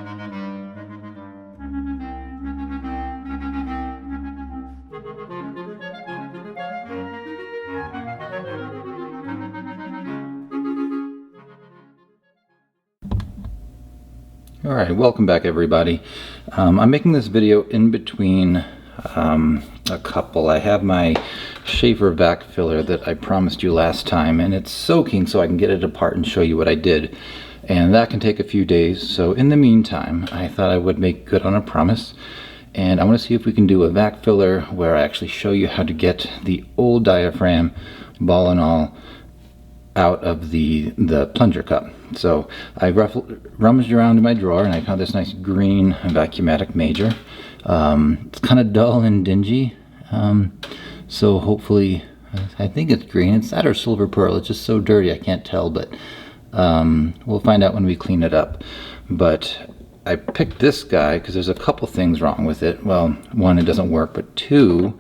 Alright, welcome back everybody. I'm making this video in between a couple. I have my Schaefer vac filler that I promised you last time, and it's soaking so I can get it apart and show you what I did. And that can take a few days, so in the meantime I thought I would make good on a promise. And I want to see if we can do a vac filler where I actually show you how to get the old diaphragm, ball and all, out of the plunger cup. So I rummaged around in my drawer and I found this nice green Vacumatic Major. It's kind of dull and dingy, so hopefully, I think it's green. It's that or silver pearl. It's just so dirty I can't tell, but we'll find out when we clean it up. But I picked this guy because there's a couple things wrong with it. Well, one, it doesn't work, but two,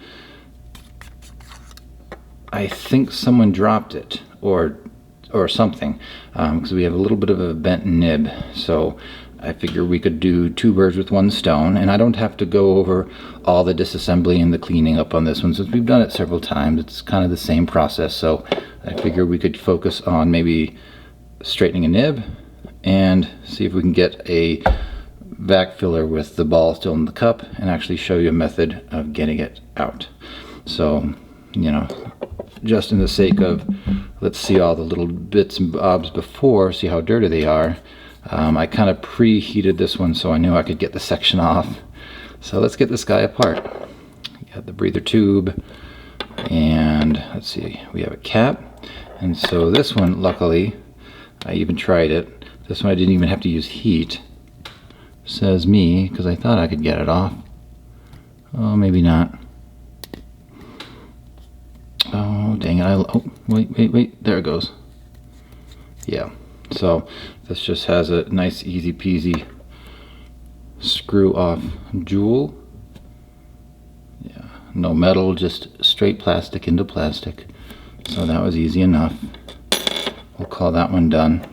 I think someone dropped it or something, because we have a little bit of a bent nib. So I figure we could do two birds with one stone, and I don't have to go over all the disassembly and the cleaning up on this one since we've done it several times. It's kind of the same process, so I figure we could focus on maybe straightening a nib and see if we can get a vac filler with the ball still in the cup and actually show you a method of getting it out. So, you know, just in the sake of, let's see all the little bits and bobs before, see how dirty they are. I kind of preheated this one so I knew I could get the section off. So let's get this guy apart. We got the breather tube, and let's see, we have a cap. And so this one, luckily, I even tried it. This one I didn't even have to use heat. Says me, because I thought I could get it off. Oh, maybe not. Oh, dang it. Oh, wait, there it goes. Yeah, so this just has a nice easy peasy screw off jewel. Yeah, no metal, just straight plastic into plastic. So that was easy enough. We'll call that one done.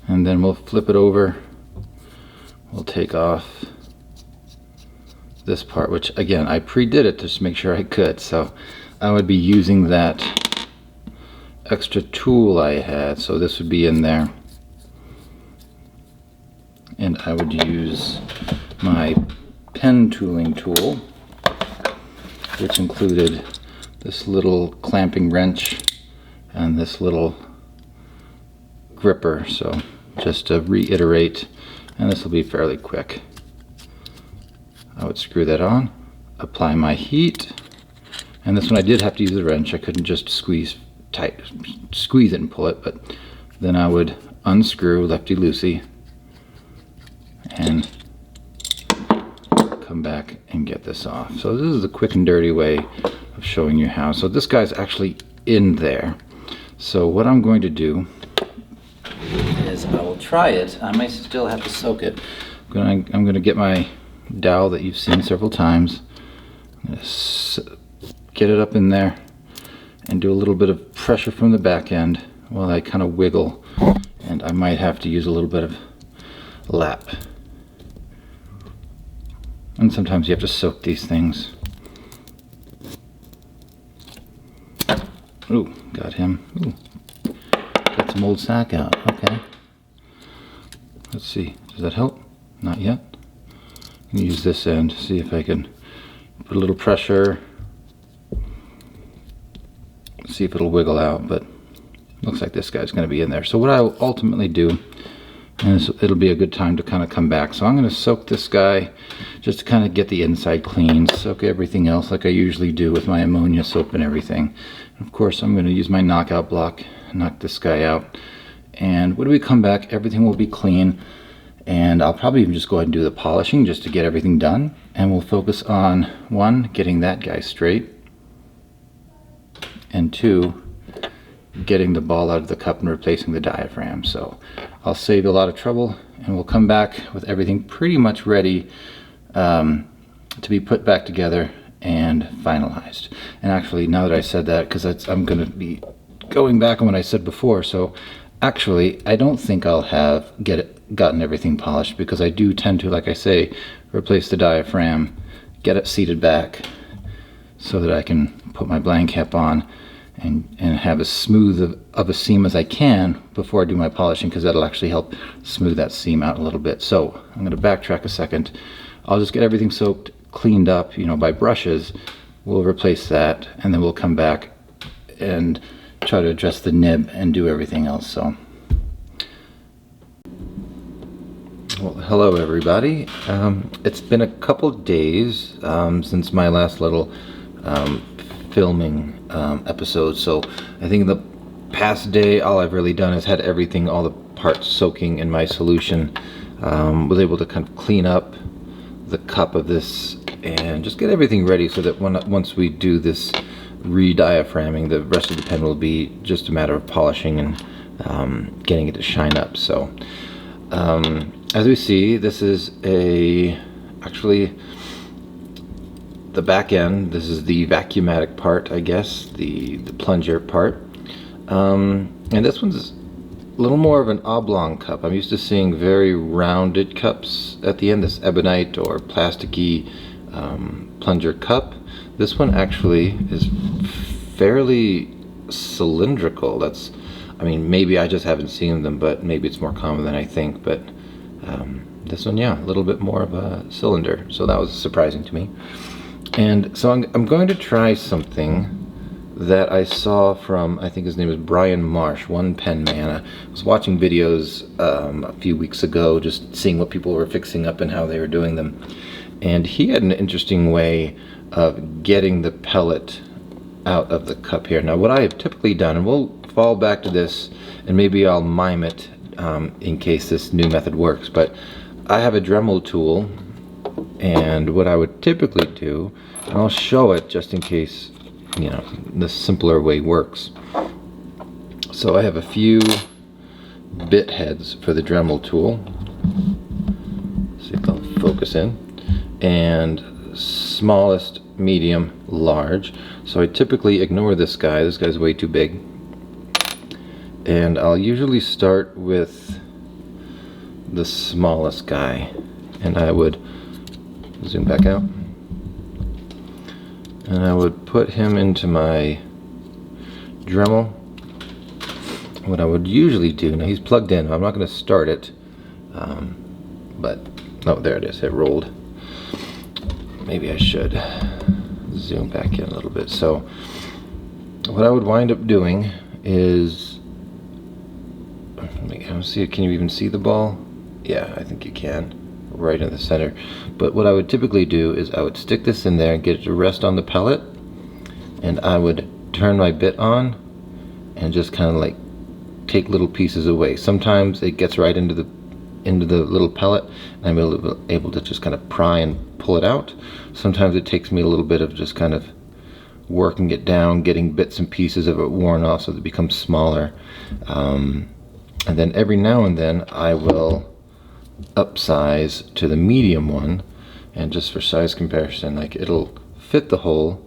And then we'll flip it over. We'll take off this part, which again, I pre-did it just to make sure I could. So I would be using that extra tool I had, so this would be in there, and I would use my pen tooling tool, which included this little clamping wrench and this little gripper. So just to reiterate, and this will be fairly quick, I would screw that on, apply my heat. And this one I did have to use the wrench. I couldn't just squeeze it and pull it, but then I would unscrew lefty-loosey and come back and get this off. So this is a quick and dirty way of showing you how. So this guy's actually in there. So what I'm going to do is I will try it. I might still have to soak it. I'm going to get my dowel that you've seen several times. I'm going to get it up in there and do a little bit of pressure from the back end while I kind of wiggle, and I might have to use a little bit of lap. And sometimes you have to soak these things. Ooh, got him. Ooh, got some old sack out. Okay. Let's see, does that help? Not yet. I'm gonna use this end, see if I can put a little pressure. See if it'll wiggle out, but looks like this guy's going to be in there. So what I'll ultimately do is it'll be a good time to kind of come back. So I'm going to soak this guy just to kind of get the inside clean, soak everything else like I usually do with my ammonia soap and everything. And of course I'm going to use my knockout block, knock this guy out. And when we come back, everything will be clean, and I'll probably even just go ahead and do the polishing just to get everything done. And we'll focus on, one, getting that guy straight, and two, getting the ball out of the cup and replacing the diaphragm. So I'll save a lot of trouble, and we'll come back with everything pretty much ready to be put back together and finalized. And actually, now that I said that, because I'm going to be going back on what I said before, so actually I don't think I'll get it gotten everything polished, because I do tend to, like I say, replace the diaphragm, get it seated back so that I can put my blank cap on and have as smooth of a seam as I can before I do my polishing, because that'll actually help smooth that seam out a little bit. So I'm going to backtrack a second. I'll just get everything soaked, cleaned up, you know, by brushes. We'll replace that, and then we'll come back and try to adjust the nib and do everything else. So, well, hello everybody. It's been a couple days since my last little filming episode, so I think in the past day all I've really done is had everything, all the parts soaking in my solution. Was able to kind of clean up the cup of this and just get everything ready so that once we do this re-diaphragming, the rest of the pen will be just a matter of polishing and getting it to shine up. So as we see, this is actually the back end. This is the vacumatic part, I guess, the plunger part, and this one's a little more of an oblong cup. I'm used to seeing very rounded cups at the end, this ebonite or plasticky plunger cup. This one actually is fairly cylindrical. I mean, maybe I just haven't seen them, but maybe it's more common than I think. But this one, yeah, a little bit more of a cylinder, so that was surprising to me. And so I'm going to try something that I saw from, I think his name is Brian Marsh, One Pen Man. I was watching videos a few weeks ago, just seeing what people were fixing up and how they were doing them. And he had an interesting way of getting the pellet out of the cup here. Now what I have typically done, and we'll fall back to this and maybe I'll mime it in case this new method works, but I have a Dremel tool, and what I would typically do, and I'll show it just in case, you know, the simpler way works. So I have a few bit heads for the Dremel tool. See if they'll focus in. And smallest, medium, large. So I typically ignore this guy. This guy's way too big. And I'll usually start with the smallest guy. And I would zoom back out. And I would put him into my Dremel. What I would usually do, now he's plugged in, I'm not going to start it, but, oh, there it is, it rolled. Maybe I should zoom back in a little bit. So what I would wind up doing is, I don't see it. Can you even see the ball? Yeah, I think you can. Right in the center. But what I would typically do is I would stick this in there and get it to rest on the pellet, and I would turn my bit on and just kind of like take little pieces away. Sometimes it gets right into the little pellet and I'm able to just kind of pry and pull it out. Sometimes it takes me a little bit of just kind of working it down, getting bits and pieces of it worn off so that it becomes smaller, and then every now and then I will upsize to the medium one, and just for size comparison, like it'll fit the hole,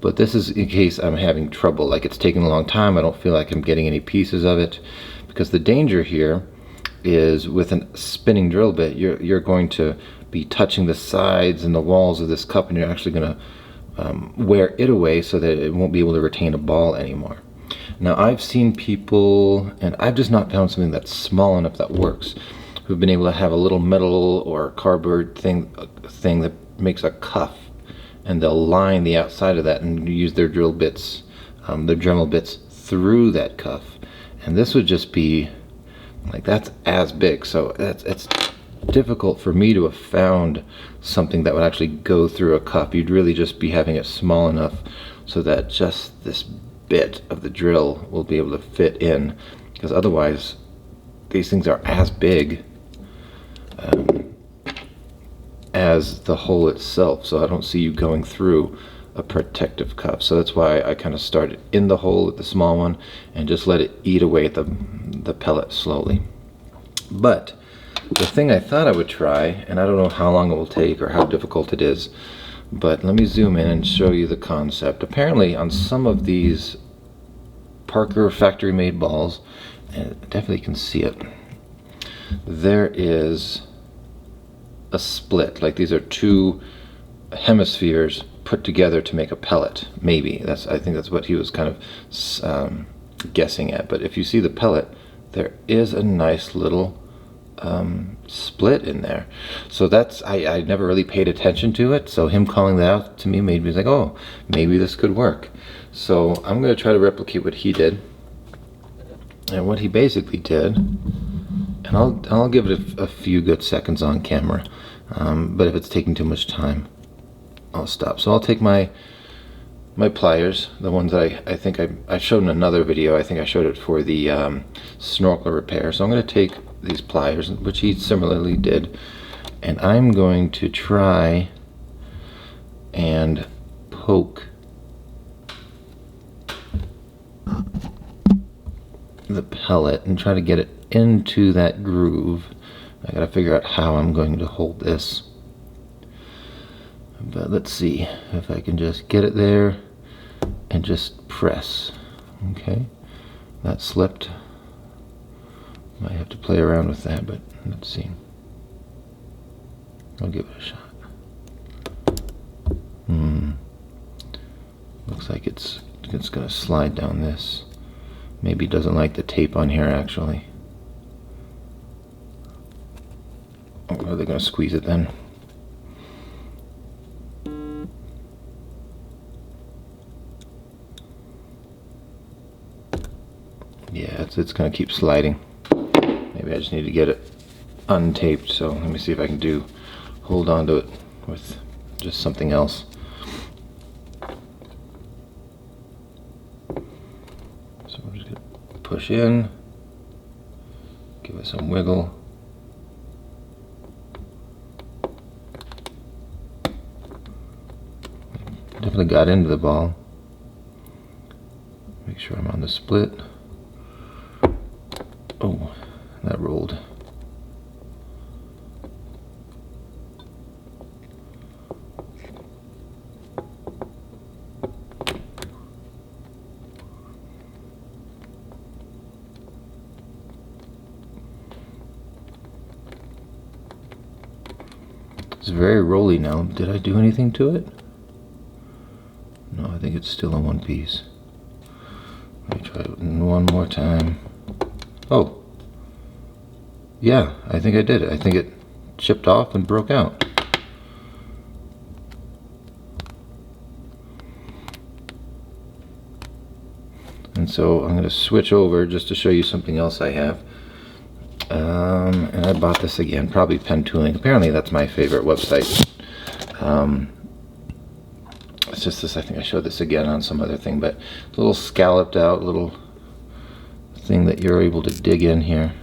but this is in case I'm having trouble, like it's taking a long time, I don't feel like I'm getting any pieces of it, because the danger here is with a spinning drill bit, you're going to be touching the sides and the walls of this cup, and you're actually going to wear it away so that it won't be able to retain a ball anymore. Now I've seen people, and I've just not found something that's small enough that works, who've been able to have a little metal or cardboard thing that makes a cuff, and they'll line the outside of that and use their drill bits, their Dremel bits through that cuff, and this would just be like, that's as big. So it's difficult for me to have found something that would actually go through a cup. You'd really just be having it small enough so that just this bit of the drill will be able to fit in, because otherwise these things are as big as the hole itself, so I don't see you going through a protective cup. So that's why I kind of started in the hole with the small one and just let it eat away at the pellet slowly. But the thing I thought I would try, and I don't know how long it will take or how difficult it is, but let me zoom in and show you the concept. Apparently on some of these Parker factory made balls, and definitely can see it, there is a split, like these are two hemispheres put together to make a pellet. Maybe I think that's what he was kind of guessing at. But if you see the pellet, there is a nice little split in there. So that's, I never really paid attention to it, so him calling that out to me made me like, oh, maybe this could work. So I'm going to try to replicate what he did. And what he basically did, and I'll give it a few good seconds on camera, but if it's taking too much time, I'll stop. So I'll take my pliers, the ones that I think I showed in another video. I think I showed it for the snorkel repair. So I'm going to take these pliers, which he similarly did, and I'm going to try and poke the pellet and try to get it into that groove. I gotta figure out how I'm going to hold this, but let's see if I can just get it there and just press. Okay, that slipped. Might have to play around with that, but let's see. I'll give it a shot. Looks like it's gonna slide down this. Maybe it doesn't like the tape on here, actually. Or are they gonna squeeze it then? Yeah, it's gonna keep sliding. Maybe I just need to get it untaped. So let me see if I can hold on to it with just something else. So we're just gonna push in, give it some wiggle. Definitely got into the ball. Make sure I'm on the split. Oh, that rolled. It's very rolly now. Did I do anything to it? No, I think it's still in one piece. Let me try it one more time. Oh, yeah, I think I did it. I think it chipped off and broke out. And so I'm going to switch over just to show you something else I have. And I bought this again, probably Pen Tooling. Apparently that's my favorite website. It's just this, I think I showed this again on some other thing, but a little scalloped out little thing that you're able to dig in here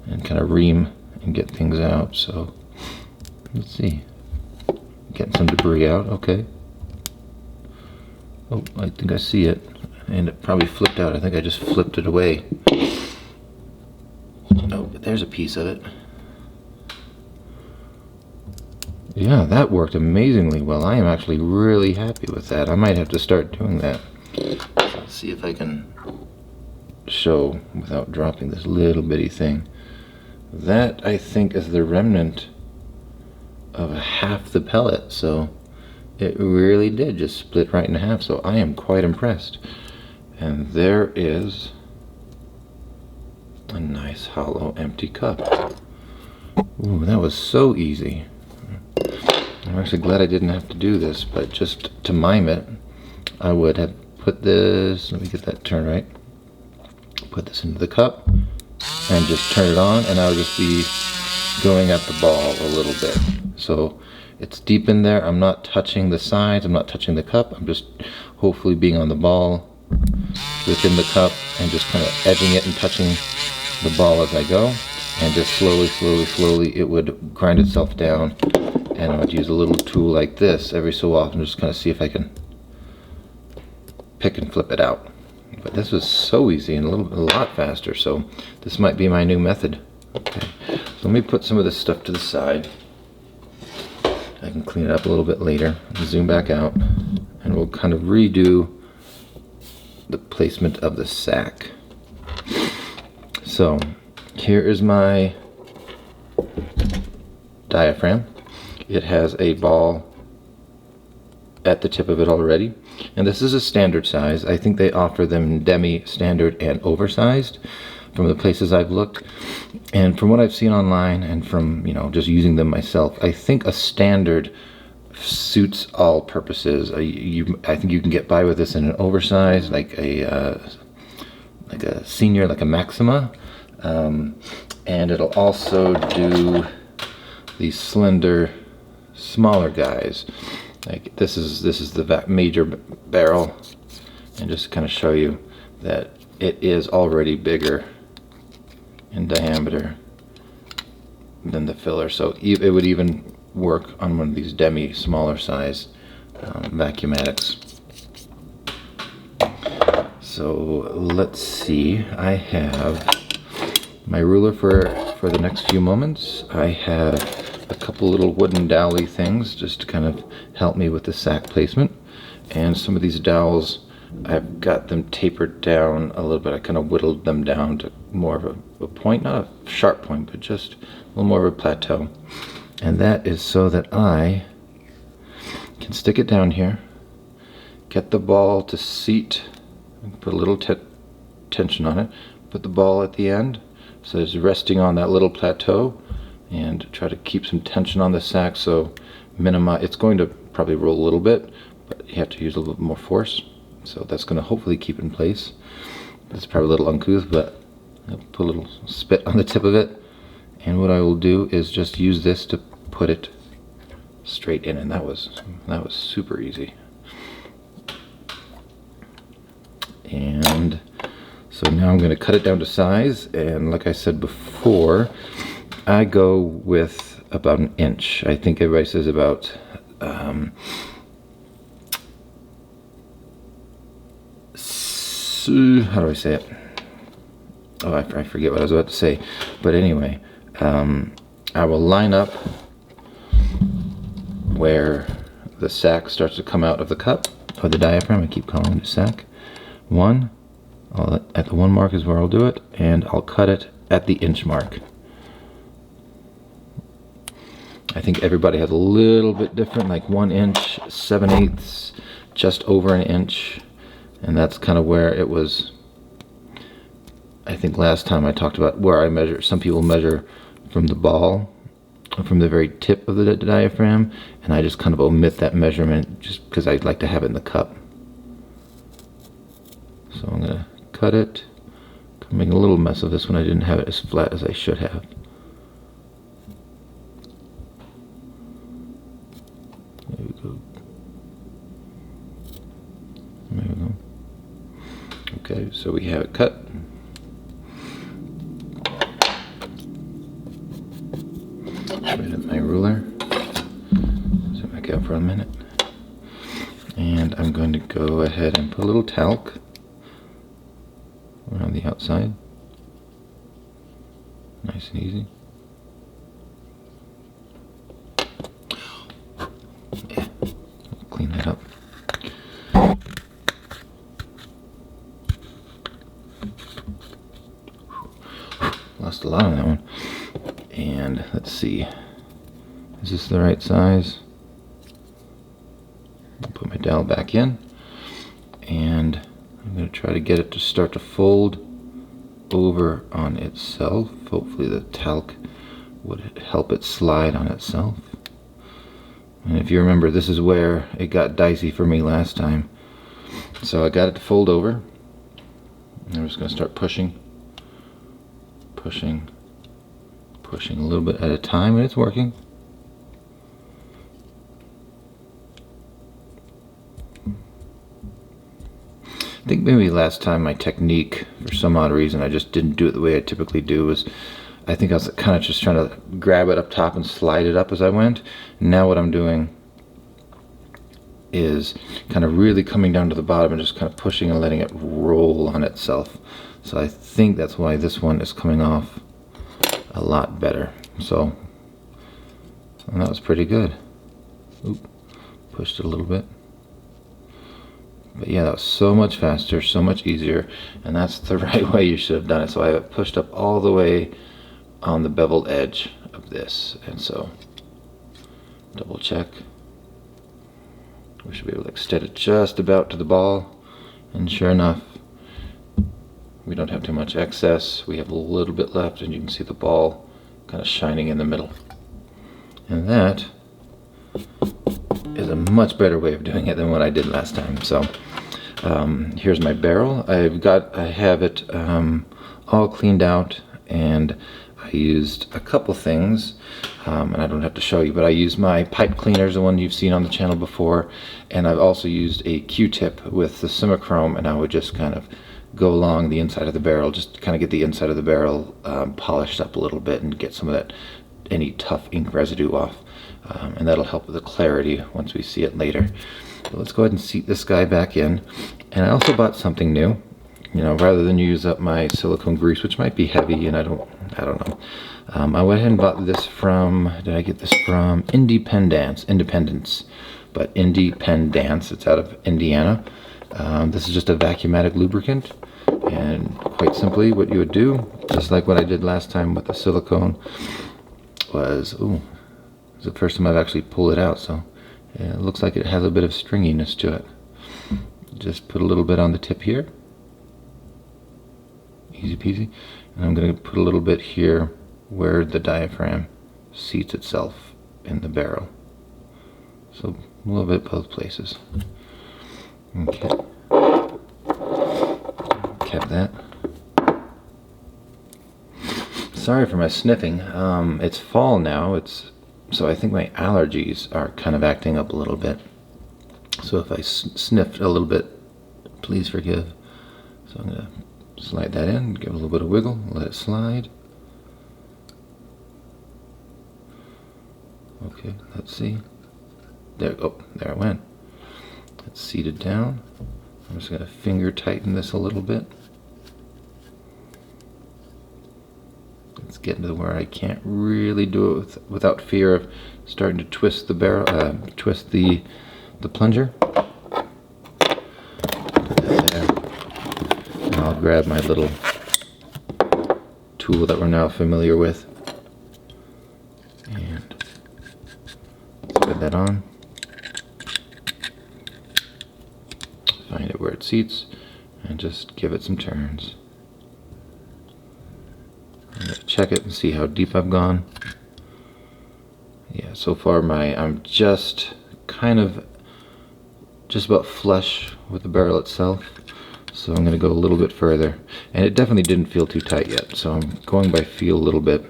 and kind of ream and get things out. So let's see, getting some debris out. Okay. Oh, I think I see it, and it probably flipped out. I think I just flipped it away. Oh, but there's a piece of it. Yeah, that worked amazingly well. I am actually really happy with that. I might have to start doing that. Let's see if I can show without dropping this little bitty thing. That, I think, is the remnant of half the pellet. So it really did just split right in half. So I am quite impressed. And there is a nice hollow empty cup. Ooh, that was so easy. I'm actually glad I didn't have to do this, but just to mime it, I would have put this, let me get that turned right, put this into the cup and just turn it on, and I would just be going at the ball a little bit. So it's deep in there. I'm not touching the sides, I'm not touching the cup, I'm just hopefully being on the ball within the cup and just kind of edging it and touching the ball as I go, and just slowly it would grind itself down. And I would use a little tool like this every so often, just kind of see if I can pick and flip it out. But this was so easy and a lot faster, so this might be my new method. Okay, so let me put some of this stuff to the side. I can clean it up a little bit later. Zoom back out, and we'll kind of redo the placement of the sack. So here is my diaphragm. It has a ball at the tip of it already, and this is a standard size. I think they offer them demi, standard, and oversized from the places I've looked, and from what I've seen online and from just using them myself, I think a standard suits all purposes. I think you can get by with this in an oversized, like a senior, like a Maxima, and it'll also do these slender, smaller guys. Like this is the Major barrel, and just to kind of show you that it is already bigger in diameter than the filler, so it would even work on one of these demi, smaller size Vacumatics. So let's see, I have my ruler for the next few moments. I have a couple little wooden dowely things just to kind of help me with the sack placement, and some of these dowels I've got them tapered down a little bit. I kind of whittled them down to more of a point, not a sharp point, but just a little more of a plateau. And that is so that I can stick it down here, get the ball to seat, put a little tension on it, put the ball at the end so it's resting on that little plateau, and try to keep some tension on the sack, so minimize. It's going to probably roll a little bit, but you have to use a little bit more force. So that's going to hopefully keep in place. It's probably a little uncouth, but I'll put a little spit on the tip of it, and what I will do is just use this to put it straight in, and that was super easy. And so now I'm going to cut it down to size, and like I said before, I go with about an inch. I think everybody says about how do I say it? Oh, I forget what I was about to say. But anyway, I will line up where the sack starts to come out of the cup, or the diaphragm. I keep calling it a sack. At the 1 mark is where I'll do it, and I'll cut it at the inch mark. I think everybody has a little bit different, like 1 inch, 7/8, just over an inch. And that's kind of where it was. I think last time I talked about where I measure. Some people measure from the ball, from the very tip of the diaphragm, and I just kind of omit that measurement just because I'd like to have it in the cup. So I'm going to cut it. I'm making a little mess of this one. I didn't have it as flat as I should have. There we go. There we go. Okay, so we have it cut. Right at my ruler. Zoom back out for a minute. And I'm going to go ahead and put a little talc around the outside. Nice and easy. Yeah, I'll clean that up. Lost a lot on that one. And let's see, is this the right size? I'll put my dowel back in, and I'm going to try to get it to start to fold over on itself. Hopefully the talc would help it slide on itself. And if you remember, this is where it got dicey for me last time. So I got it to fold over. I'm just going to start pushing a little bit at a time, and it's working. I think maybe last time my technique, for some odd reason, I just didn't do it the way I typically do. Was I think I was kind of just trying to grab it up top and slide it up as I went. Now what I'm doing is kind of really coming down to the bottom and just kind of pushing and letting it roll on itself. So I think that's why this one is coming off a lot better. So, and that was pretty good. Oop, pushed it a little bit. But yeah, that was so much faster, so much easier, and that's the right way you should have done it. So I have it pushed up all the way on the beveled edge of this, and so Double check. We should be able to extend it just about to the ball, and sure enough, we don't have too much excess. We have a little bit left, and you can see the ball kind of shining in the middle. And that is a much better way of doing it than what I did last time. So here's my barrel. I have it all cleaned out, and I used a couple things, and I don't have to show you, but I used my pipe cleaners, the one you've seen on the channel before, and I've also used a Q-tip with the Simichrome, and I would just kind of go along the inside of the barrel, just to kind of get the inside of the barrel polished up a little bit and get some of that, any tough ink residue off, and that'll help with the clarity once we see it later. So let's go ahead and seat this guy back in. And I also bought something new. You know, rather than use up my silicone grease, which might be heavy, and I don't know. I went ahead and bought this from, did I get this from Independence, but Independence, it's out of Indiana. This is just a vacuumatic lubricant, and quite simply what you would do, just like what I did last time with the silicone, was, ooh, it's the first time I've actually pulled it out, so yeah, it looks like it has a bit of stringiness to it. Just put a little bit on the tip here. Easy peasy. And I'm going to put a little bit here where the diaphragm seats itself in the barrel. So a little bit both places. Okay. Kept that. Sorry for my sniffing. It's fall now. So I think my allergies are kind of acting up a little bit. So if I sniffed a little bit, please forgive. So I'm going to slide that in, give it a little bit of wiggle, let it slide. Okay, let's see. There, oh, there it went. It's seated down. I'm just going to finger tighten this a little bit. It's getting to where I can't really do it without fear of starting to twist the barrel, twist the plunger. I'll grab my little tool that we're now familiar with and put that on. Find it where it seats and just give it some turns. I'm going to check it and see how deep I've gone. Yeah, so far I'm just about flush with the barrel itself. So I'm going to go a little bit further, and it definitely didn't feel too tight yet, so I'm going by feel a little bit.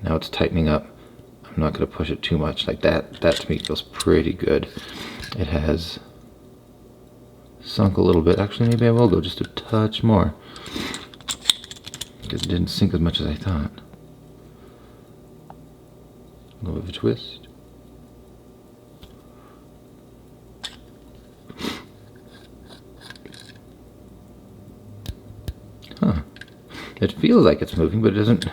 Now it's tightening up. I'm not going to push it too much. Like that to me feels pretty good. It has sunk a little bit. Actually, maybe I will go just a touch more, because it didn't sink as much as I thought. A little bit of a twist. Huh. It feels like it's moving, but it doesn't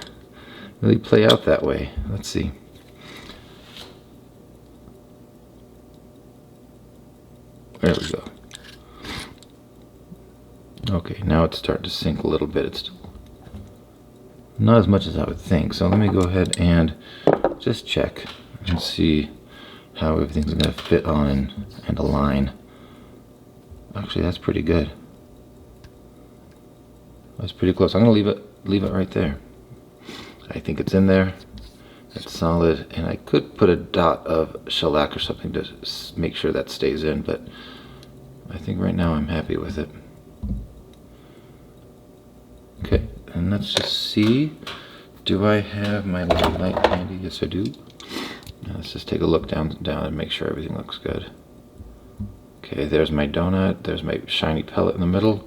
really play out that way. Let's see. There we go. Okay, now it's starting to sink a little bit. It's still not as much as I would think. So let me go ahead and just check and see how everything's going to fit on and align. Actually, that's pretty good. That's pretty close. I'm going to leave it right there. I think it's in there. It's solid, and I could put a dot of shellac or something to make sure that stays in, but I think right now I'm happy with it. Okay, and let's just see. Do I have my light handy? Yes, I do. Now let's just take a look down and make sure everything looks good. Okay, there's my donut. There's my shiny pellet in the middle.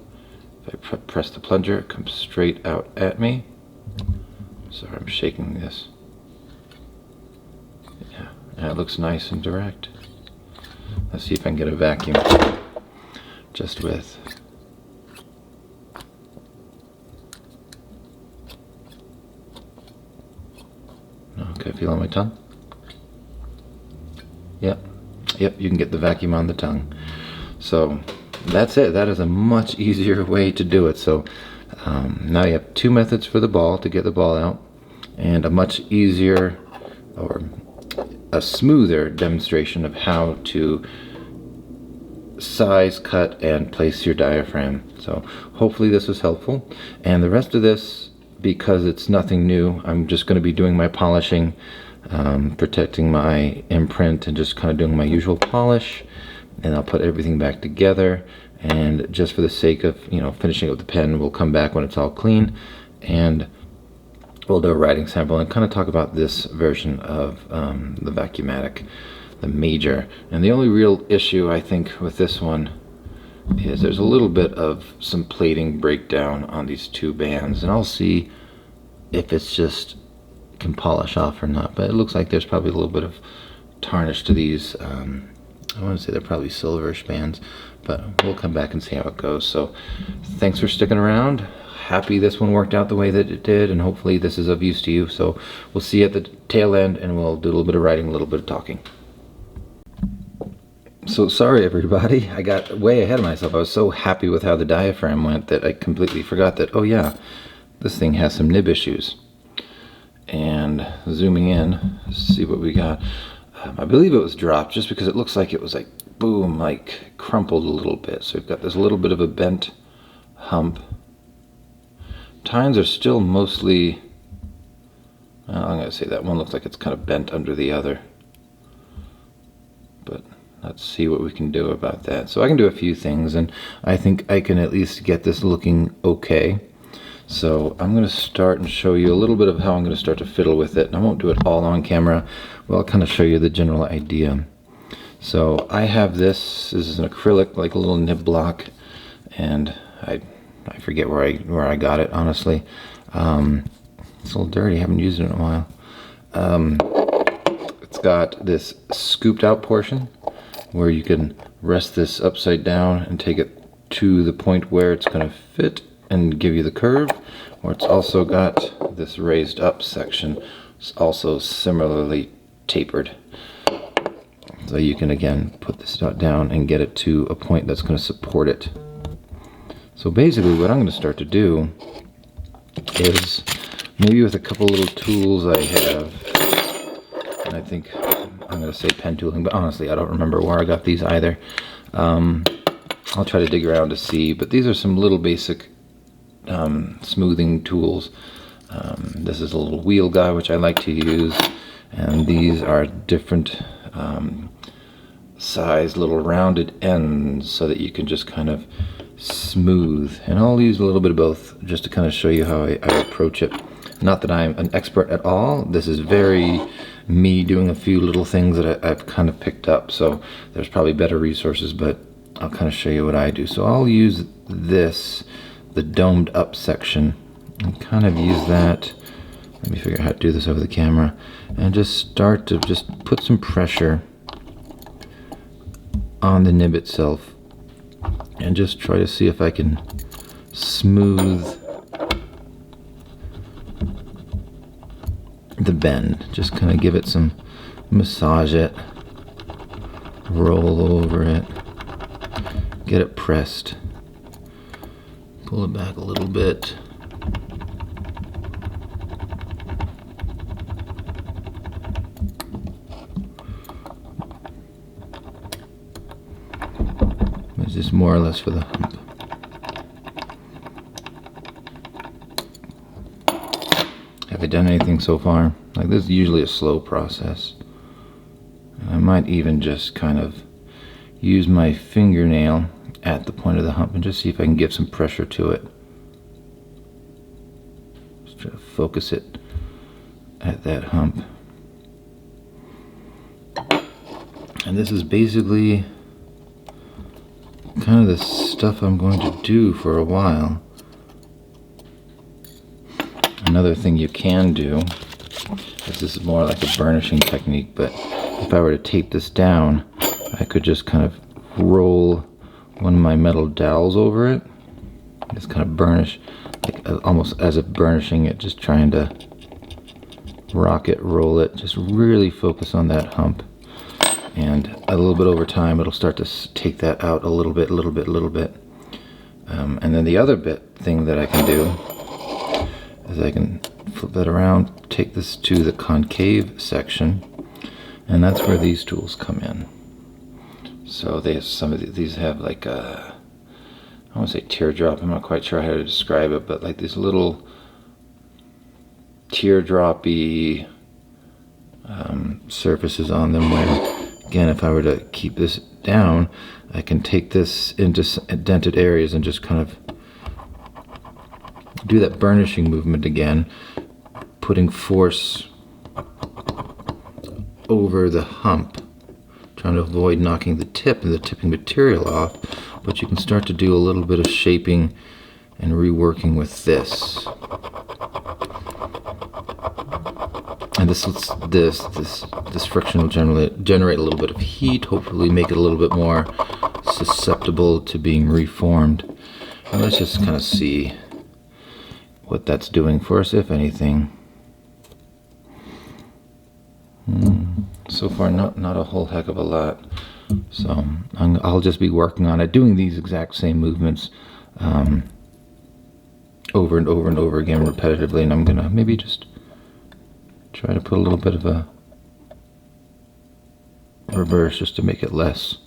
If I press the plunger, it comes straight out at me. Sorry, I'm shaking this. Yeah, and it looks nice and direct. Let's see if I can get a vacuum just with. Okay, feel on my tongue? Yep, you can get the vacuum on the tongue. So that's it. That is a much easier way to do it. So now you have two methods for the ball to get the ball out, and a much easier or a smoother demonstration of how to size, cut, and place your diaphragm. So hopefully this was helpful. And the rest of this, because it's nothing new, I'm just going to be doing my polishing, protecting my imprint, and just kind of doing my usual polish. And I'll put everything back together. And just for the sake of, you know, finishing up the pen, we'll come back when it's all clean, and we'll do a writing sample and kind of talk about this version of the Vacumatic, the Major. And the only real issue I think with this one is there's a little bit of some plating breakdown on these two bands, and I'll see if it's just can polish off or not. But it looks like there's probably a little bit of tarnish to these. I want to say they're probably silverish bands, but we'll come back and see how it goes. So thanks for sticking around. Happy this one worked out the way that it did, and hopefully this is of use to you. So we'll see you at the tail end, and we'll do a little bit of writing, a little bit of talking. So sorry everybody, I got way ahead of myself. I was so happy with how the diaphragm went that I completely forgot that, oh yeah, this thing has some nib issues. And zooming in, see what we got. I believe it was dropped just because it looks like it was like, boom, like crumpled a little bit. So we've got this little bit of a bent hump. Tines are still mostly, I'm going to say that one looks like it's kind of bent under the other. But let's see what we can do about that. So I can do a few things, and I think I can at least get this looking okay. So I'm going to start and show you a little bit of how I'm going to start to fiddle with it. And I won't do it all on camera, but I'll kind of show you the general idea. So I have this is an acrylic, like a little nib block, and I forget where I got it, honestly. It's a little dirty, I haven't used it in a while. It's got this scooped out portion where you can rest this upside down and take it to the point where it's going to fit and give you the curve, or it's also got this raised up section. It's also similarly tapered, so you can again put this down and get it to a point that's going to support it. So basically what I'm going to start to do is, maybe with a couple little tools I have, and I think I'm going to say pen tooling, but honestly I don't remember where I got these either. I'll try to dig around to see, but these are some little basic smoothing tools. This is a little wheel guy which I like to use, and these are different size little rounded ends so that you can just kind of smooth. And I'll use a little bit of both just to kind of show you how I approach it. Not that I'm an expert at all. This is very me doing a few little things that I've kind of picked up, so there's probably better resources, but I'll kind of show you what I do. So I'll use this, the domed up section, and kind of use that. Let me figure out how to do this over the camera, and just start to just put some pressure on the nib itself, and just try to see if I can smooth the bend. Just kind of give it some, massage it, roll over it, get it pressed, pull it back a little bit. It's just more or less for the hump. Have I done anything so far? Like, this is usually a slow process. And I might even just kind of use my fingernail at the point of the hump and just see if I can give some pressure to it. Just try to focus it at that hump. And this is basically kind of the stuff I'm going to do for a while. Another thing you can do, this is more like a burnishing technique, but if I were to tape this down, I could just kind of roll one of my metal dowels over it. Just kind of burnish, like almost as if burnishing it, just trying to rock it, roll it, just really focus on that hump. And a little bit over time, it'll start to take that out a little bit, a little bit, a little bit. And then the other thing that I can do is I can flip that around, take this to the concave section, And that's where these tools come in. So they have some of these have like a, I want to say teardrop, I'm not quite sure how to describe it, but like these little teardroppy surfaces on them where, again, if I were to keep this down, I can take this into dented areas and just kind of do that burnishing movement again, putting force over the hump, trying to avoid knocking the tip and the tipping material off, but you can start to do a little bit of shaping and reworking with this. And this friction will generate a little bit of heat, hopefully make it a little bit more susceptible to being reformed. And let's just kind of see what that's doing for us, if anything. So far, not a whole heck of a lot. So I'll just be working on it, doing these exact same movements over and over and over again repetitively, and I'm gonna maybe just try to put a little bit of a reverse just to make it less.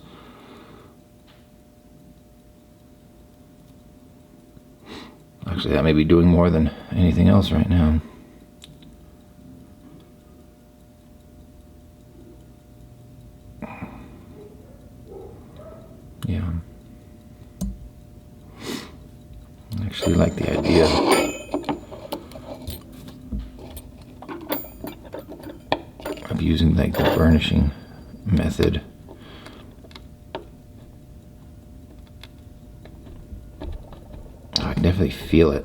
Actually, that may be doing more than anything else right now. Yeah. I actually like the idea of using like the burnishing method. Oh, I can definitely feel it.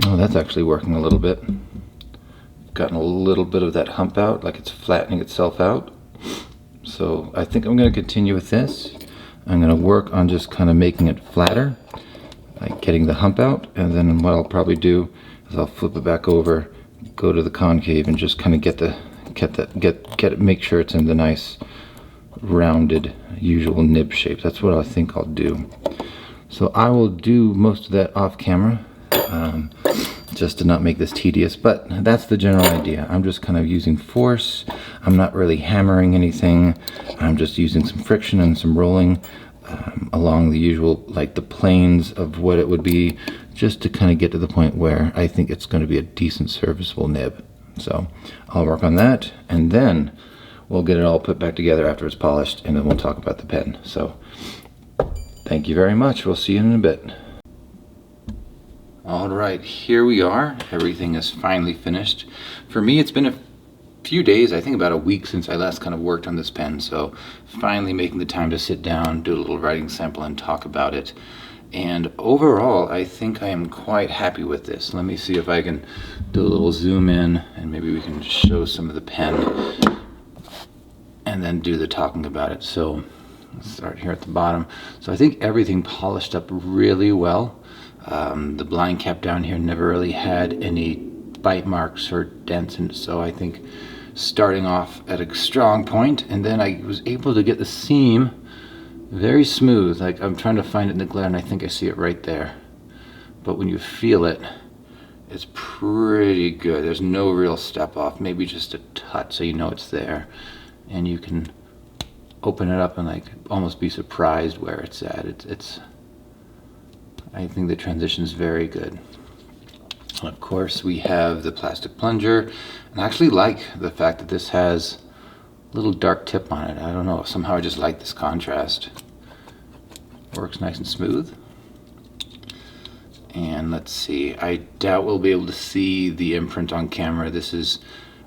Oh, that's actually working a little bit. Gotten a little bit of that hump out, like it's flattening itself out. So I think I'm going to continue with this. I'm going to work on just kind of making it flatter, like getting the hump out, and then what I'll probably do is I'll flip it back over, go to the concave, and just kind of get it, make sure it's in the nice rounded usual nib shape. That's what I think I'll do. So I will do most of that off camera, just to not make this tedious, but that's the general idea. I'm just kind of using force. I'm not really hammering anything. I'm just using some friction and some rolling along the usual, like the planes of what it would be, just to kind of get to the point where I think it's going to be a decent serviceable nib. So I'll work on that, and then we'll get it all put back together after it's polished, and then we'll talk about the pen. So thank you very much. We'll see you in a bit. Alright, here we are. Everything is finally finished. For me, it's been a few days, I think about a week since I last kind of worked on this pen, so finally making the time to sit down, do a little writing sample, and talk about it. And overall, I think I am quite happy with this. Let me see if I can do a little zoom in, and maybe we can show some of the pen, and then do the talking about it. So let's start here at the bottom. So I think everything polished up really well. The blind cap down here never really had any bite marks or dents in it, so I think starting off at a strong point, and then I was able to get the seam very smooth. Like I'm trying to find it in the glare, and I think I see it right there. But when you feel it, it's pretty good. There's no real step off, maybe just a touch, so you know it's there. And you can open it up and like almost be surprised where it's at. It's I think the transition is very good. And of course, we have the plastic plunger, and I actually like the fact that this has a little dark tip on it. I don't know, somehow I just like this contrast. Works nice and smooth. And let's see, I doubt we'll be able to see the imprint on camera. This is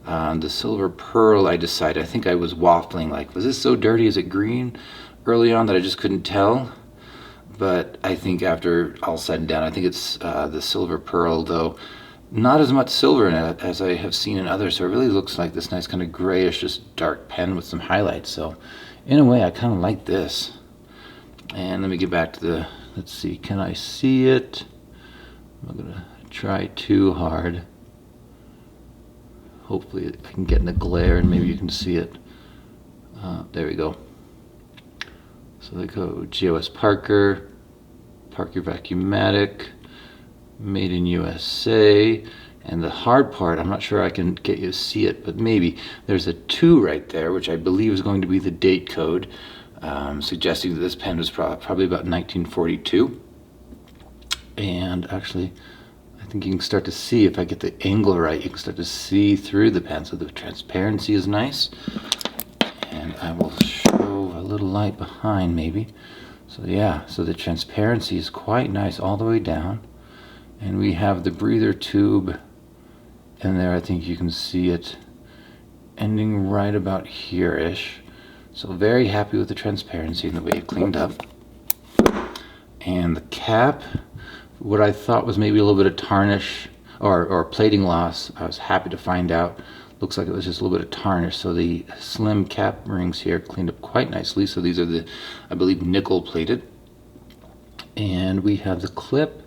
the silver pearl. I decided, I think I was waffling, like, was this so dirty? Is it green? Early on that I just couldn't tell. But I think after all said and done, I think it's the silver pearl, though not as much silver in it as I have seen in others. So it really looks like this nice kind of grayish, just dark pen with some highlights. So in a way, I kind of like this. And let me get back to the, let's see, can I see it? I'm not gonna try too hard. Hopefully I can get in the glare and maybe you can see it. There we go. So they go GOS Parker, Parker Vacumatic, made in USA. And the hard part, I'm not sure I can get you to see it, but maybe there's a 2 right there, which I believe is going to be the date code, suggesting that this pen was probably about 1942. And actually, I think you can start to see, if I get the angle right, you can start to see through the pen. So the transparency is nice. And I will show a little light behind maybe. So yeah, so the transparency is quite nice all the way down. And we have the breather tube in there. I think you can see it ending right about here-ish. So very happy with the transparency and the way it cleaned up. And the cap, what I thought was maybe a little bit of tarnish or plating loss, I was happy to find out. Looks like it was just a little bit of tarnish. So the slim cap rings here cleaned up quite nicely. So these are the, I believe, nickel plated. And we have the clip,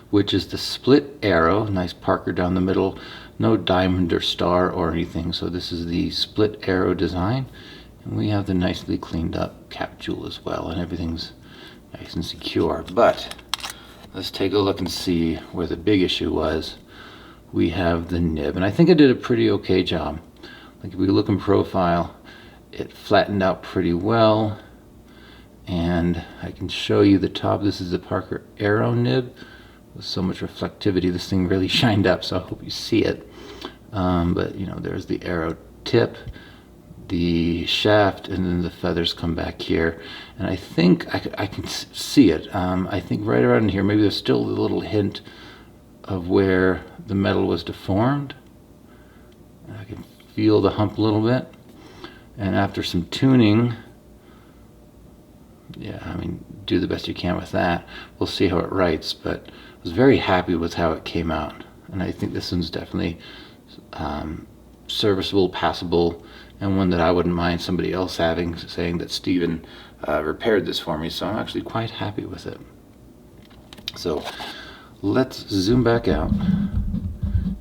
which is the split arrow, nice Parker down the middle, no diamond or star or anything. So this is the split arrow design. And we have the nicely cleaned up cap jewel as well, and everything's nice and secure. But let's take a look and see where the big issue was. We have the nib, and I think I did a pretty okay job. Like if we look in profile, it flattened out pretty well. And I can show you the top. This is the Parker arrow nib. With so much reflectivity, this thing really shined up, so I hope you see it. But you know, there's the arrow tip, the shaft, and then the feathers come back here. And I think I can see it. I think right around here, maybe there's still a little hint of where the metal was deformed. I can feel the hump a little bit. And after some tuning, yeah, I mean, do the best you can with that. We'll see how it writes, but I was very happy with how it came out. And I think this one's definitely serviceable, passable, and one that I wouldn't mind somebody else having, saying that Steven repaired this for me. So I'm actually quite happy with it. So let's zoom back out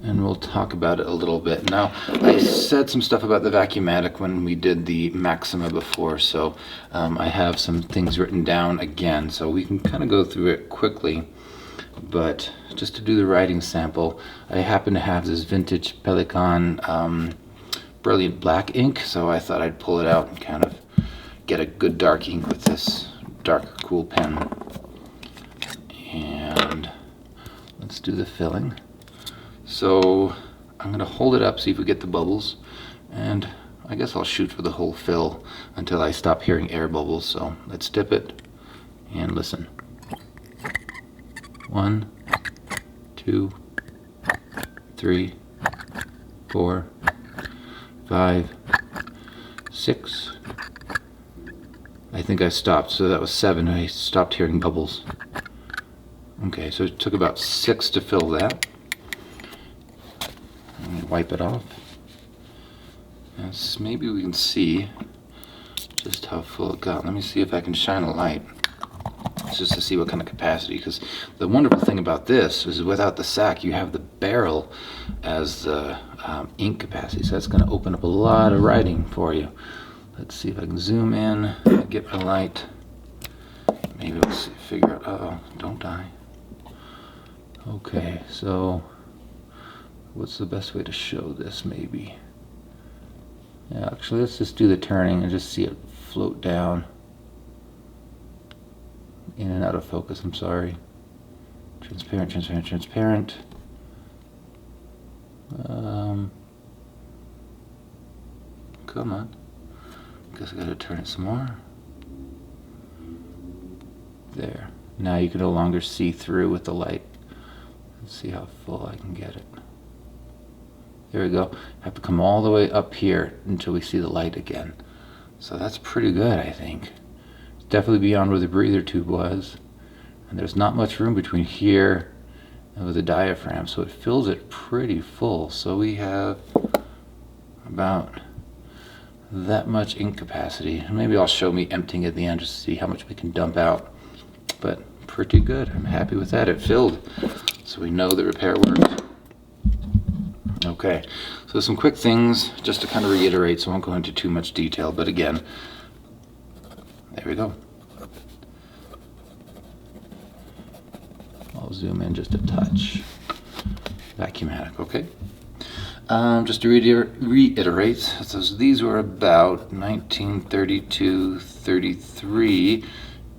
and we'll talk about it a little bit. Now, I said some stuff about the Vacumatic when we did the Maxima before, so I have some things written down again, so we can kind of go through it quickly. But just to do the writing sample, I happen to have this vintage Pelican Brilliant Black ink, so I thought I'd pull it out and kind of get a good dark ink with this dark, cool pen. And let's do the filling. So I'm going to hold it up, see if we get the bubbles, and I guess I'll shoot for the whole fill until I stop hearing air bubbles. So let's dip it and listen. 1, 2, 3, 4, 5, 6. I think I stopped, so that was 7. I stopped hearing bubbles. Okay, so it took about 6 to fill that. Let me wipe it off. Yes, maybe we can see just how full it got. Let me see if I can shine a light, just to see what kind of capacity, because the wonderful thing about this is without the sack you have the barrel as the ink capacity, so that's going to open up a lot of writing for you. Let's see if I can zoom in, get my light. Maybe we'll see, figure out, uh-oh, don't die. Okay, so what's the best way to show this maybe? Yeah, actually let's just do the turning and just see it float down. In and out of focus, I'm sorry. Transparent, transparent, transparent. Come on. Guess I gotta turn it some more. There. Now you can no longer see through with the light. Let's see how full I can get it. There we go. I have to come all the way up here until we see the light again. So that's pretty good, I think. It's definitely beyond where the breather tube was. And there's not much room between here and the diaphragm, so it fills it pretty full. So we have about that much ink capacity. And maybe I'll show me emptying at the end just to see how much we can dump out. But pretty good. I'm happy with that. It filled. So we know the repair worked. Okay, so some quick things just to kind of reiterate, so I won't go into too much detail, but again, there we go. I'll zoom in just a touch. Vacumatic, okay. Just to reiterate, so these were about 1932-33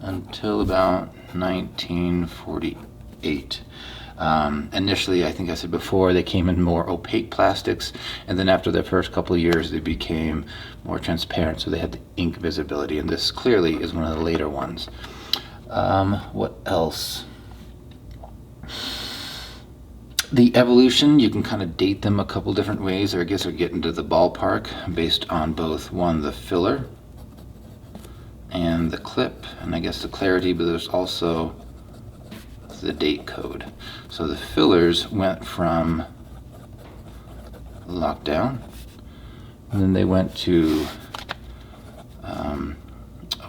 until about 1948. Initially, I think I said before, they came in more opaque plastics, and then after the first couple of years they became more transparent, so they had the ink visibility, and this clearly is one of the later ones. What else? The evolution, you can kind of date them a couple different ways, or I guess we're getting to the ballpark based on both, one, the filler and the clip, and I guess the clarity, but there's also the date code. So the fillers went from lockdown, and then they went to,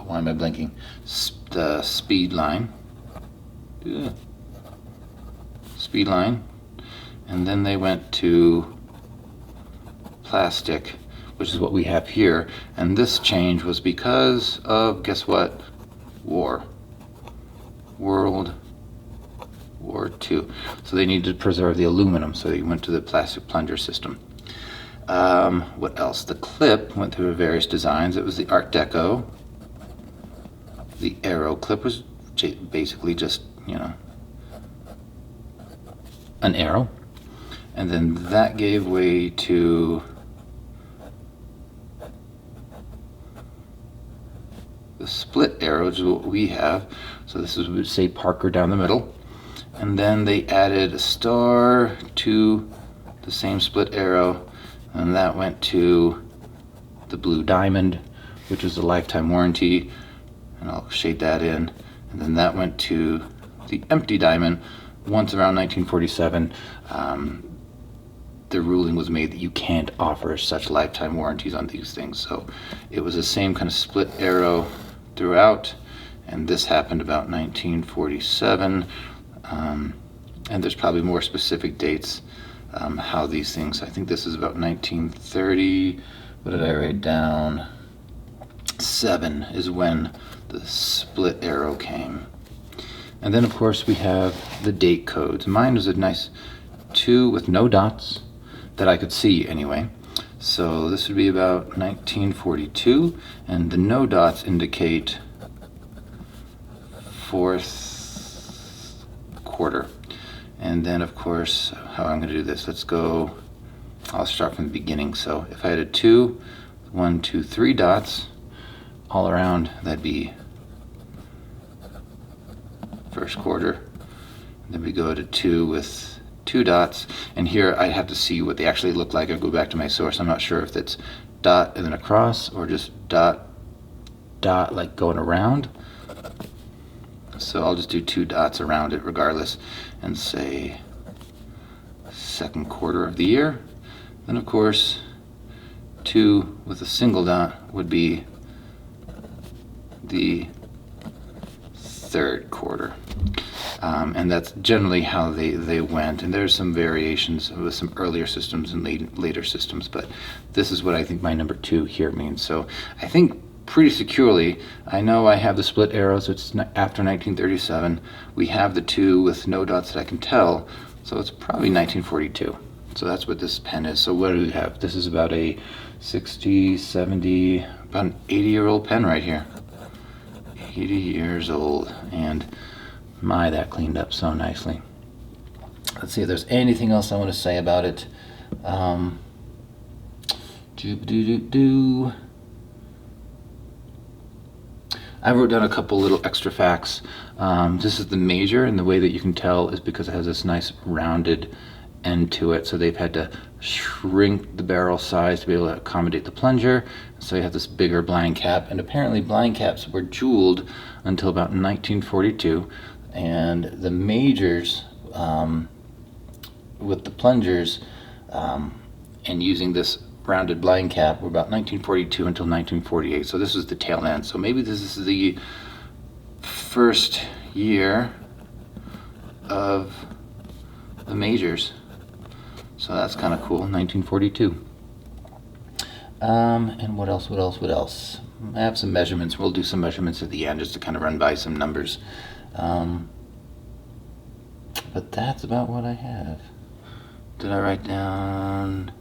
why am I blinking? The speed line. Speed line. And then they went to plastic, which is what we have here. And this change was because of, guess what? War. World War II. So they needed to preserve the aluminum, so they went to the plastic plunger system. What else? The clip went through various designs. It was the Art Deco. The arrow clip was basically just, you know, an arrow. And then that gave way to the split arrow, which is what we have. So this is, we would say, Parker down the middle. And then they added a star to the same split arrow, and that went to the blue diamond, which is a lifetime warranty, and I'll shade that in. And then that went to the empty diamond. Once around 1947, the ruling was made that you can't offer such lifetime warranties on these things. So it was the same kind of split arrow throughout, and this happened about 1947. And there's probably more specific dates how these things, I think this is about 1930, what did I write down? 7 is when the split arrow came. And then of course we have the date codes. Mine was a nice 2 with no dots that I could see anyway. So this would be about 1942, and the no dots indicate 4th quarter. And then of course, how I'm going to do this, let's go, I'll start from the beginning. So if I had a 2, 1, 2, 3 dots all around, that'd be 1st quarter. Then we go to 2 with 2 dots, and here I have to see what they actually look like. I go back to my source. I'm not sure if it's dot and then across, or just dot, dot, like going around. So I'll just do 2 dots around it regardless, and say 2nd quarter of the year. Then of course 2 with a single dot would be the 3rd quarter. And that's generally how they went, and there's some variations with some earlier systems and later systems, but this is what I think my number 2 here means. So I think pretty securely, I know I have the split arrow, so it's after 1937. We have the 2 with no dots that I can tell, so it's probably 1942. So that's what this pen is. So what do we have? This is about a 60, 70, about an 80-year-old pen right here. 80 years old, and my, that cleaned up so nicely. Let's see if there's anything else I want to say about it. I wrote down a couple little extra facts. This is the Major, and the way that you can tell is because it has this nice rounded end to it, so they've had to shrink the barrel size to be able to accommodate the plunger. So you have this bigger blind cap, and apparently blind caps were jeweled until about 1942, and the Majors with the plungers and using this rounded blind cap were about 1942 until 1948. So this is the tail end. So maybe this is the first year of the Majors. So that's kind of cool, 1942. And what else? I have some measurements. We'll do some measurements at the end just to kind of run by some numbers. But that's about what I have. Did I write down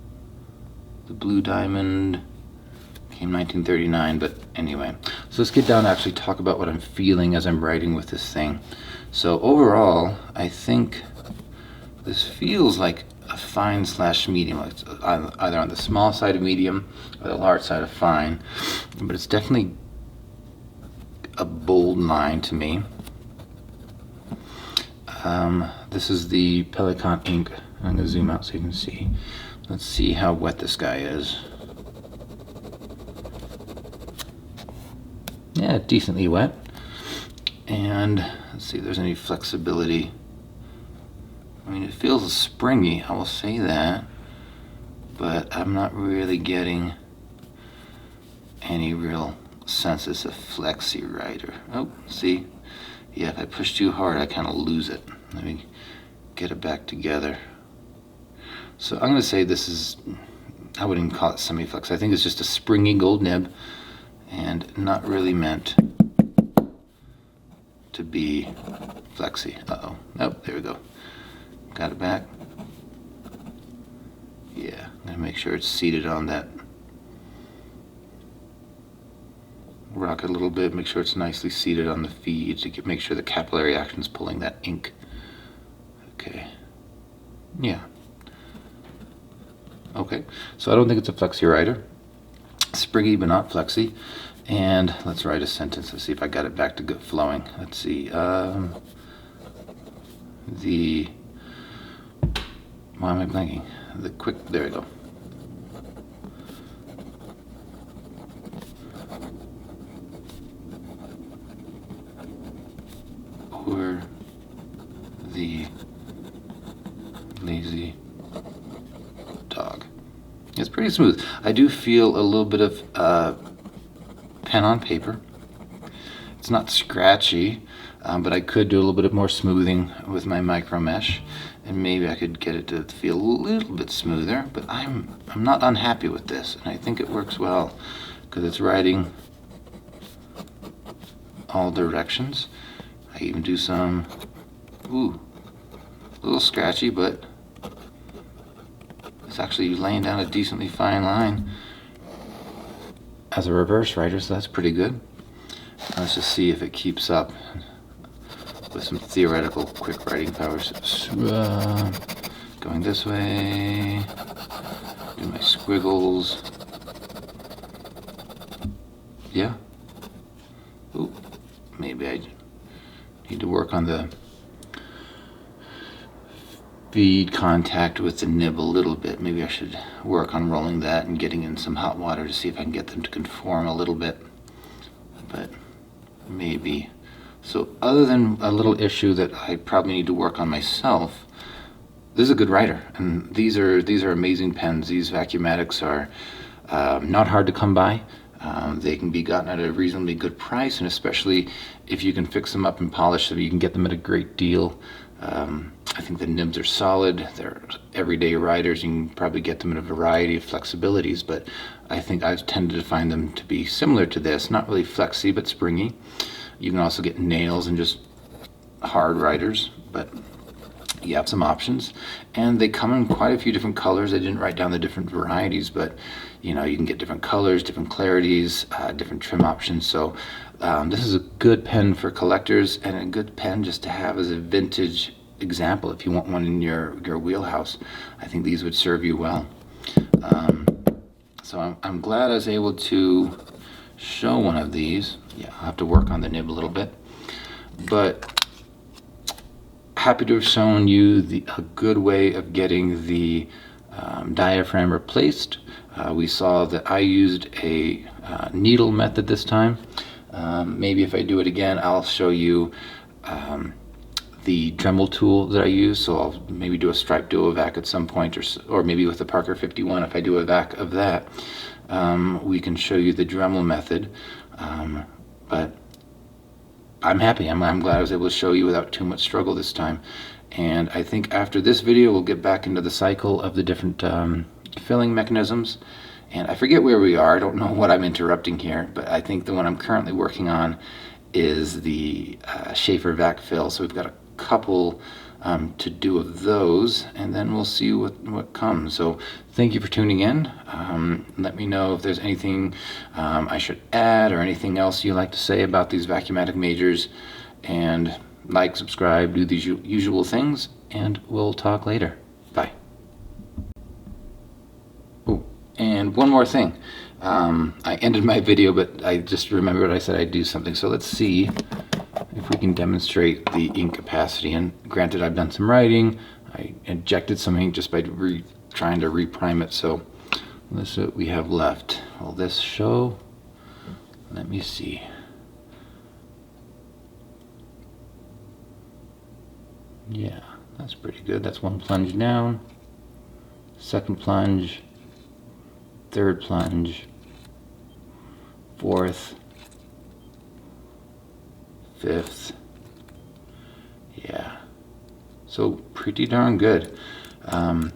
the blue diamond? Came 1939, but anyway. So let's get down to actually talk about what I'm feeling as I'm writing with this thing. So overall, I think this feels like a fine / medium. It's either on the small side of medium or the large side of fine, but it's definitely a bold line to me. This is the Pellet ink. I'm going to zoom out so you can see. Let's see how wet this guy is. Yeah, decently wet. And let's see if there's any flexibility. I mean, it feels springy, I will say that, but I'm not really getting any real sense it's a flexi writer. Oh, see? Yeah, if I push too hard, I kind of lose it. Let me get it back together. So I'm going to say this is, I wouldn't call it semi-flex. I think it's just a springy gold nib and not really meant to be flexi. Uh-oh. Nope, there we go. Got it back. Yeah, I'm going to make sure it's seated on that. Rock it a little bit, make sure it's nicely seated on the feed to make sure the capillary action is pulling that ink. Okay. Yeah. Okay, so I don't think it's a flexi writer. Springy but not flexi. And let's write a sentence. Let's see if I got it back to good flowing. Let's see. Why am I blanking? There we go. Or the lazy dog. It's pretty smooth. I do feel a little bit of pen on paper. It's not scratchy, but I could do a little bit more smoothing with my micro mesh, and maybe I could get it to feel a little bit smoother. But I'm not unhappy with this, and I think it works well because it's writing all directions. I even do some, a little scratchy, but it's actually laying down a decently fine line as a reverse writer, so that's pretty good. Let's just see if it keeps up with some theoretical quick writing powers. Going this way, do my squiggles. Yeah. Ooh, maybe I need to work on the feed contact with the nib a little bit. Maybe I should work on rolling that and getting in some hot water to see if I can get them to conform a little bit. But maybe. So other than a little issue that I probably need to work on myself, this is a good writer. And these are amazing pens. These Vacumatics are not hard to come by. They can be gotten at a reasonably good price, and especially if you can fix them up and polish them, you can get them at a great deal. I think the nibs are solid. They're everyday writers. You can probably get them in a variety of flexibilities, but I think I've tended to find them to be similar to this. Not really flexy, but springy. You can also get nails and just hard writers, but you have some options. And they come in quite a few different colors. I didn't write down the different varieties, but you know, you can get different colors, different clarities, different trim options. So this is a good pen for collectors and a good pen just to have as a vintage example if you want one in your wheelhouse. I think these would serve you well. So I'm glad I was able to show one of these. Yeah, I'll have to work on the nib a little bit, but happy to have shown you a good way of getting the diaphragm replaced. We saw that I used a needle method this time. Maybe if I do it again, I'll show you the Dremel tool that I use. So I'll maybe do a striped duovac at some point, or maybe with the Parker 51, if I do a vac of that, we can show you the Dremel method. But I'm happy. I'm glad I was able to show you without too much struggle this time. And I think after this video, we'll get back into the cycle of the different filling mechanisms. And I forget where we are. I don't know what I'm interrupting here, but I think the one I'm currently working on is the Schaefer vac fill. So we've got a couple to do of those, and then we'll see what comes. So thank you for tuning in. Let me know if there's anything I should add or anything else you'd like to say about these Vacumatic Majors, and like, subscribe, do these usual things, and we'll talk later. Bye. Oh, and one more thing. I ended my video, but I just remembered I said I'd do something. So let's see if we can demonstrate the ink capacity. And granted, I've done some writing. I injected some ink just by trying to reprime it. So let's see what we have left. Will this show? Let me see. Yeah, that's pretty good. That's one plunge down, second plunge, third plunge, fourth, fifth. Yeah, so pretty darn good. I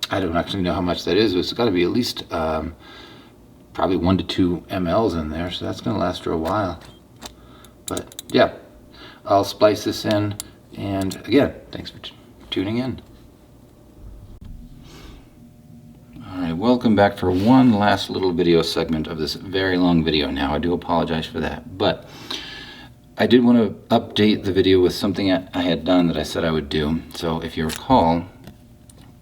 don't actually know how much that is, but it's got to be at least probably 1 to 2 mLs in there, so that's going to last for a while. But yeah, I'll splice this in. And again, thanks for tuning in. Alright, welcome back for one last little video segment of this very long video now. I do apologize for that, but I did want to update the video with something I had done that I said I would do. So if you recall,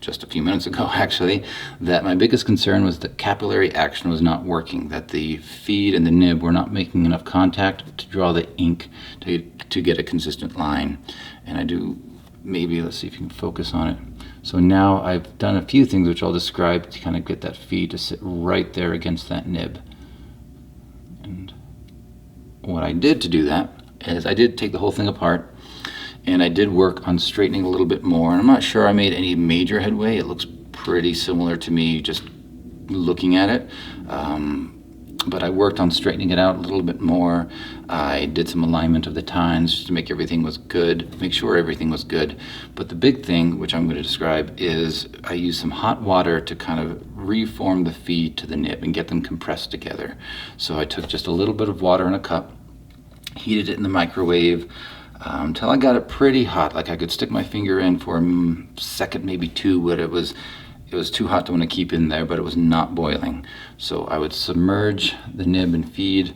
just a few minutes ago actually, that my biggest concern was that capillary action was not working, that the feed and the nib were not making enough contact to draw the ink to get a consistent line. And I do, maybe, let's see if you can focus on it. So now I've done a few things which I'll describe to kind of get that feed to sit right there against that nib. And what I did to do that is I did take the whole thing apart, and I did work on straightening a little bit more. And I'm not sure I made any major headway. It looks pretty similar to me just looking at it. But I worked on straightening it out a little bit more. I did some alignment of the tines just to make everything was good, make sure everything was good. But the big thing, which I'm going to describe, is I used some hot water to kind of reform the feed to the nib and get them compressed together. So I took just a little bit of water in a cup, heated it in the microwave until I got it pretty hot, like I could stick my finger in for a second, maybe 2, but it was too hot to want to keep in there, but it was not boiling. So I would submerge the nib and feed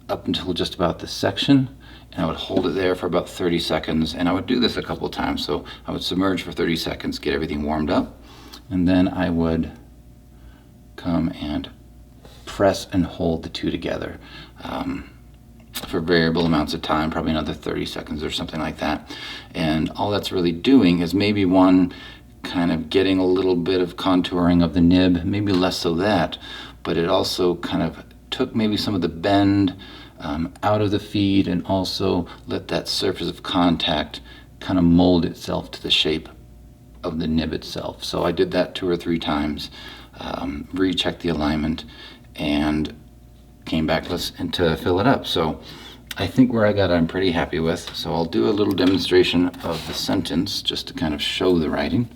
up until just about this section, and I would hold it there for about 30 seconds, and I would do this a couple of times. So I would submerge for 30 seconds, get everything warmed up, and then I would come and press and hold the two together for variable amounts of time, probably another 30 seconds or something like that. And all that's really doing is maybe one, kind of getting a little bit of contouring of the nib, maybe less so that, but it also kind of took maybe some of the bend out of the feed, and also let that surface of contact kind of mold itself to the shape of the nib itself. So I did that 2 or 3 times, rechecked the alignment, and came back to fill it up. So I think where I got it, I'm pretty happy with. So I'll do a little demonstration of the sentence just to kind of show the writing.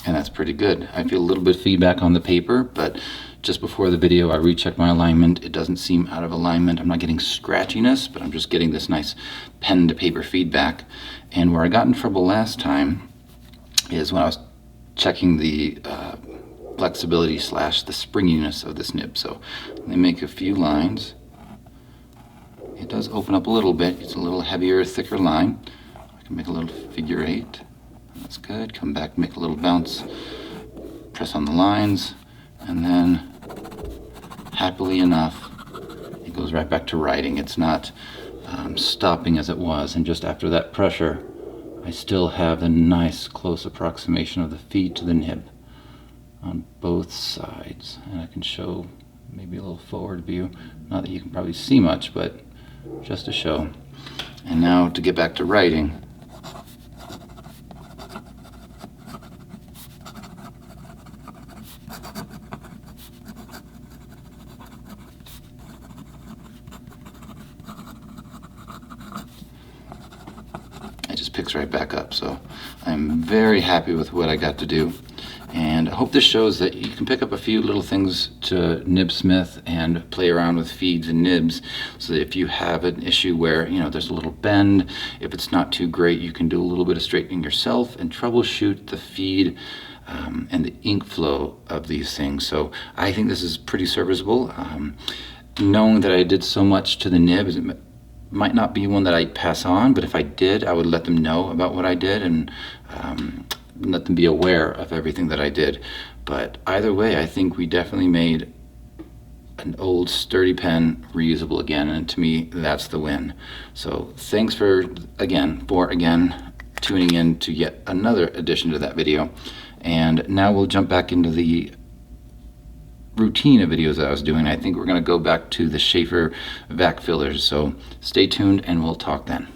And that's pretty good. I feel a little bit of feedback on the paper, but just before the video I rechecked my alignment. It doesn't seem out of alignment. I'm not getting scratchiness, but I'm just getting this nice pen to paper feedback. And where I got in trouble last time is when I was checking the flexibility / the springiness of this nib. So let me make a few lines. It does open up a little bit. It's a little heavier, thicker line. I can make a little figure 8. That's good. Come back, make a little bounce, press on the lines, and then happily enough it goes right back to writing. It's not stopping as it was, and just after that pressure I still have a nice close approximation of the feed to the nib on both sides. And I can show maybe a little forward view, not that you can probably see much, but just to show. And now to get back to writing, just picks right back up. So I'm very happy with what I got to do. And I hope this shows that you can pick up a few little things to nib smith and play around with feeds and nibs, so that if you have an issue where, you know, there's a little bend, if it's not too great, you can do a little bit of straightening yourself and troubleshoot the feed and the ink flow of these things. So I think this is pretty serviceable. Knowing that I did so much to the nibs, it might not be one that I pass on, but if I did, I would let them know about what I did and let them be aware of everything that I did. But either way, I think we definitely made an old sturdy pen reusable again, and to me, that's the win. So thanks for again tuning in to yet another addition to that video. And now we'll jump back into the routine of videos that I was doing. I think we're going to go back to the Schaefer vac fillers. So stay tuned and we'll talk then.